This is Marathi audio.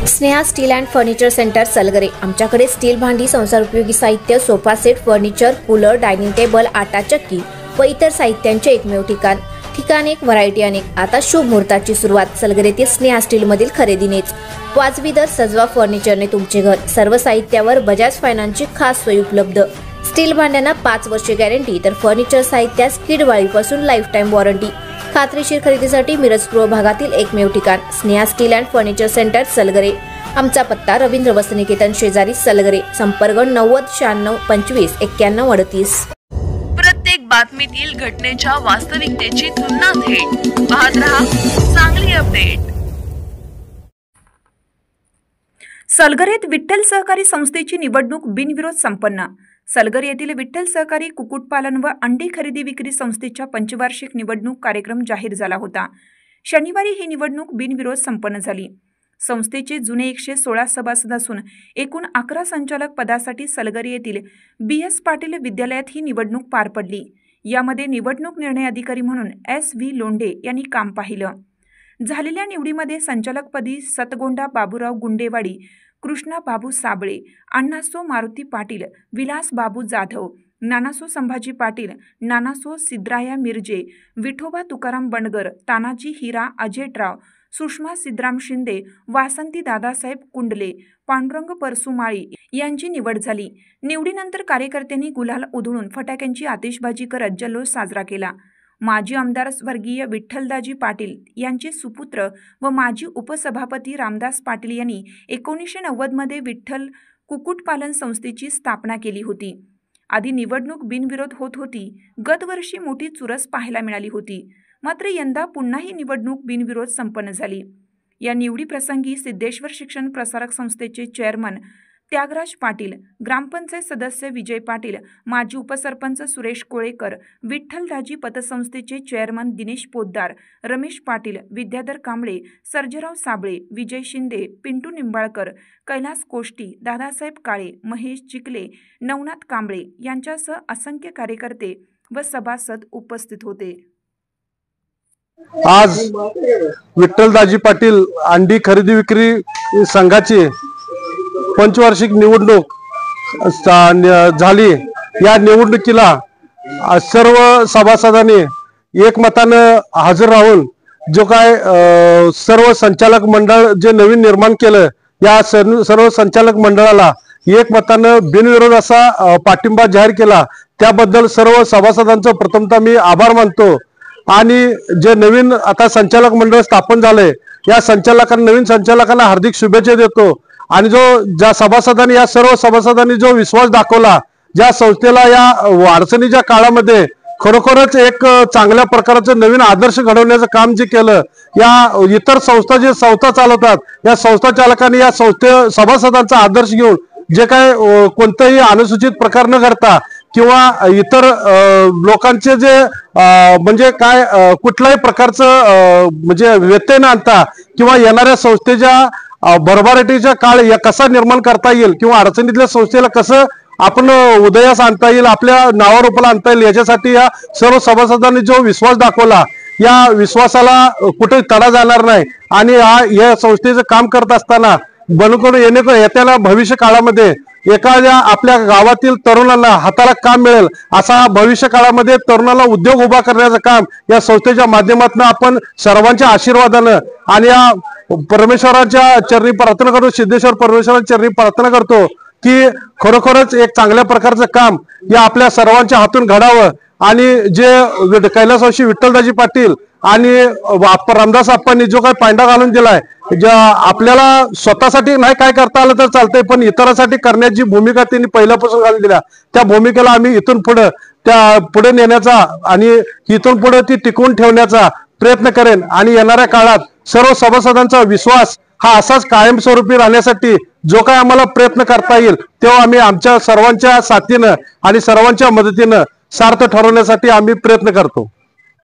Sneha steel and furniture centre Salgare. आमच्याकडे स्टील भांडी, संसार उपयोगी साहित्य, sofa set, furniture, cooler, dining table, आटा चक्की व इतर साहित्यांचे एकमेव ठिकाण एक, व्हरायटी अनेक। आता शुभ मुहूर्ताची सुरुवात सलगरेतील स्नेहा स्टील मधील खरेदीनेच। वाजवी दर, सजवा फर्निचरने तुमचे घर। सर्व साहित्यावर बजाज फायनान्सची खास सोय उपलब्ध। स्टील भांड्यांना 5 वर्षे गॅरंटी, तर फर्निचर साहित्यास किडवाळीपासून लाईफ टाइम वॉरंटी। खात्रीशीर खरेदीसाठी मिरज पूर्व भागातील एकमेव ठिकाण Sneha steel and furniture centre Salgare. आमचा पत्ता रवींद्र वस्त्रनिकेतन शेजारी सलगरे। संपर्क 90 96 25 91 38। प्रत्येक बातमीतील घटनेच्या वास्तविकतेची तुलना थेट पाहत रहा चांगली अपडेट। सलगरेत विठ्ठल सहकारी संस्थेची निवडणूक बिनविरोध संपन्न। सलगर येथील विठ्ठल सहकारी कुक्कुटपालन व अंडी खरेदी विक्री संस्थेच्या पंचवार्षिक निवडणूक कार्यक्रम जाहीर झाला होता। शनिवारी ही निवडणूक बिनविरोध संपन्न झाली। संस्थेचे जुने 116 सभासद असून एकूण 11 संचालक पदासाठी सलगर येथील BS पाटील विद्यालयात ही निवडणूक पार पडली। यामध्ये निवडणूक निर्णय अधिकारी म्हणून SV लोंढे यांनी काम पाहिलं। झालेल्या निवडीमध्ये संचालकपदी सतगोंडा बाबूराव गुंडेवाडी, कृष्णा बाबू साबळे, अण्णासो मारुती पाटील, विलास बाबू जाधव, नानासो संभाजी पाटील, नानासो सिद्धराया मिर्जे, विठोबा तुकाराम बंडगर, तानाजी हिरा अजेटराव, सुषमा सिद्धराम शिंदे, वासंती दादासाहेब कुंडले, पांडुरंग परसुमाळी यांची निवड झाली। निवडीनंतर कार्यकर्त्यांनी गुलाल उधळून फटाक्यांची आतिषबाजी करत जल्लोष साजरा केला। माजी आमदार स्वर्गीय विठ्ठलदाजी पाटील यांचे सुपुत्र व माजी उपसभापती रामदास पाटील यांनी 1990 मध्ये विठ्ठल कुक्कुटपालन संस्थेची स्थापना केली होती। आधी निवडणूक बिनविरोध होत होती। गतवर्षी मोठी चुरस पाहायला मिळाली होती, मात्र यंदा पुन्हा ही निवडणूक बिनविरोध संपन्न झाली। या निवडीप्रसंगी सिद्धेश्वर शिक्षण प्रसारक संस्थेचे चेअरमन त्यागराज पाटील, ग्रामपंचायत सदस्य विजय पाटील, माजी उपसरपंच सुरेश कोळेकर, विठ्ठलदाजी पतसंस्थेचे चेअरमन दिनेश पोद्दार, रमेश पाटील, विद्याधर कांबळे, सर्जेराव साबळे, विजय शिंदे, पिंटू निंबाळकर, कैलास कोष्टी, दादासाहेब काळे, महेश चिखले, नवनाथ कांबळे यांच्यासह असंख्य कार्यकर्ते व सभासद उपस्थित होते। आज विठ्ठलदाजी पाटील अंडी खरेदी विक्री संघाची पंचवार्षिक निवडणूक झाली। या निवडणुकीला सर्व सभासदांनी एकमतानं हजर राहून जो काय सर्व संचालक मंडळ जे नवीन निर्माण केलं, या सर्व संचालक मंडळाला एकमतानं बिनविरोध असा पाठिंबा जाहीर केला। त्याबद्दल सर्व सभासदांचं प्रथमतः मी आभार मानतो। आणि जे नवीन आता संचालक मंडळ स्थापन झाले, या नवीन संचालकांना हार्दिक शुभेच्छा देतो। आणि ज्या सभासदांनी, या सर्व सभासदांनी जो विश्वास दाखवला, ज्या संस्थेला या अडचणीच्या काळामध्ये खरोखरच एक चांगल्या प्रकारचं नवीन आदर्श घडवण्याचं काम जे केलं, या इतर संस्था चालवतात, या संस्था चालकांनी या सभासदांचा आदर्श घेऊन जे काय कोणताही अनुसूचित प्रकार न करता किंवा इतर लोकांचे जे म्हणजे काय कुठल्याही प्रकारचं म्हणजे व्यत्यय न आणता किंवा येणाऱ्या संस्थेच्या भरभराटीचा काळ कसा निर्माण करता येईल किंवा अडचणीतल्या संस्थेला कसं आपण उदयास आणता येईल, आपल्या नावारूपाला आणता येईल, याच्यासाठी या सर्व सभासदांनी जो विश्वास दाखवला, या विश्वासाला कुठे तडा जाणार नाही। आणि या संस्थेचं काम करत असताना येत्या भविष्य काळामध्ये एखाद्या आपल्या गावातील तरुणांना हाताला काम मिळेल, असा भविष्य काळामध्ये तरुणाला उद्योग उभा करण्याचं काम या संस्थेच्या माध्यमातून आपण सर्वांच्या आशीर्वादानं आणि या परमेश्वराच्या चरणी प्रार्थना करतो, सिद्धेश्वर परमेश्वराच्या चरणी प्रार्थना करतो की खरोखरच एक चांगल्या प्रकारचं काम या आपल्या सर्वांच्या हातून घडावं। आणि जे कैलासवासी विठ्ठलदाजी पाटील आणि रामदास आप्पांनी जो काही पायंडा घालून दिलाय, ज्या आपल्याला स्वतःसाठी नाही काय करता आलं तर चालतंय, पण इतरांसाठी करण्याची भूमिका त्यांनी पहिल्यापासून घालून दिल्या, त्या भूमिकेला आम्ही इथून पुढे नेण्याचा आणि इथून पुढे ती टिकवून ठेवण्याचा प्रयत्न करेन। आणि येणाऱ्या काळात सर्व सभासदांचा विश्वास हा असाच कायमस्वरूपी राहण्यासाठी जो काय आम्हाला प्रयत्न करता येईल, तेव्हा आम्ही आमच्या सर्वांच्या साथीनं आणि सर्वांच्या मदतीनं सार्थ ठरवण्यासाठी आम्ही प्रयत्न करतो।